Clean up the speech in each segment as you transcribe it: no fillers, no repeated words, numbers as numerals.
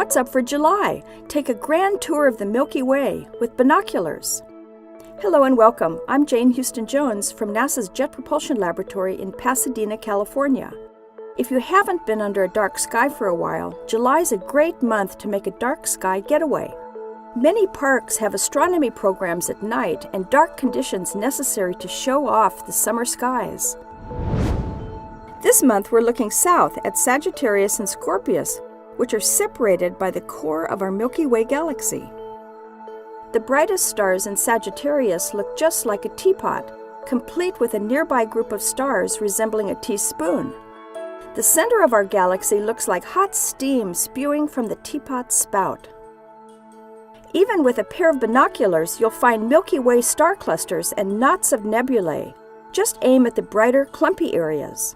What's up for July? Take a grand tour of the Milky Way with binoculars. Hello and welcome. I'm Jane Houston Jones from NASA's Jet Propulsion Laboratory in Pasadena, California. If you haven't been under a dark sky for a while, July is a great month to make a dark sky getaway. Many parks have astronomy programs at night and dark conditions necessary to show off the summer skies. This month we're looking south at Sagittarius and Scorpius, which are separated by the core of our Milky Way galaxy. The brightest stars in Sagittarius look just like a teapot, complete with a nearby group of stars resembling a teaspoon. The center of our galaxy looks like hot steam spewing from the teapot's spout. Even with a pair of binoculars, you'll find Milky Way star clusters and knots of nebulae. Just aim at the brighter, clumpy areas.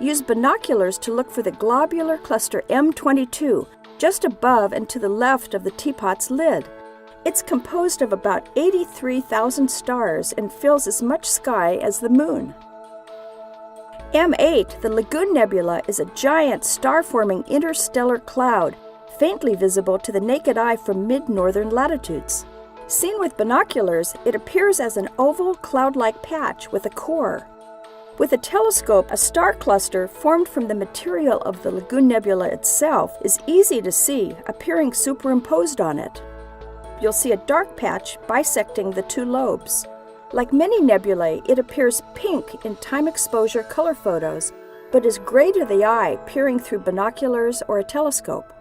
Use binoculars to look for the globular cluster M22, just above and to the left of the teapot's lid. It's composed of about 83,000 stars and fills as much sky as the Moon. M8, the Lagoon Nebula, is a giant star-forming interstellar cloud, faintly visible to the naked eye from mid-northern latitudes. Seen with binoculars, it appears as an oval cloud-like patch with a core. With a telescope, a star cluster formed from the material of the Lagoon Nebula itself is easy to see, appearing superimposed on it. You'll see a dark patch bisecting the two lobes. Like many nebulae, it appears pink in time-exposure color photos, but is gray to the eye, peering through binoculars or a telescope.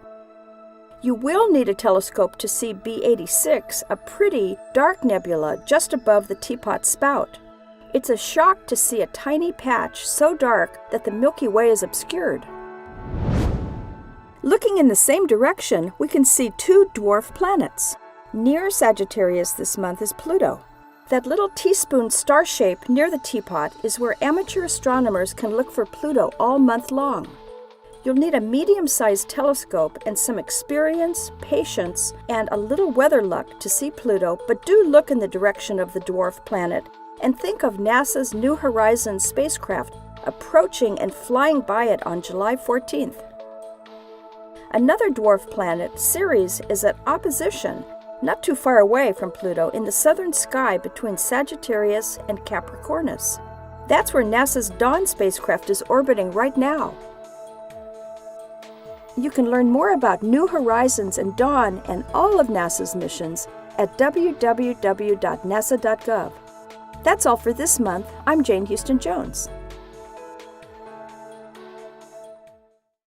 You will need a telescope to see B86, a pretty, dark nebula just above the teapot spout. It's a shock to see a tiny patch so dark that the Milky Way is obscured. Looking in the same direction, we can see two dwarf planets. Near Sagittarius this month is Pluto. That little teaspoon star shape near the teapot is where amateur astronomers can look for Pluto all month long. You'll need a medium-sized telescope and some experience, patience, and a little weather luck to see Pluto, but do look in the direction of the dwarf planet and think of NASA's New Horizons spacecraft approaching and flying by it on July 14th. Another dwarf planet, Ceres, is at opposition, not too far away from Pluto, in the southern sky between Sagittarius and Capricornus. That's where NASA's Dawn spacecraft is orbiting right now. You can learn more about New Horizons and Dawn and all of NASA's missions at www.nasa.gov. That's all for this month. I'm Jane Houston Jones.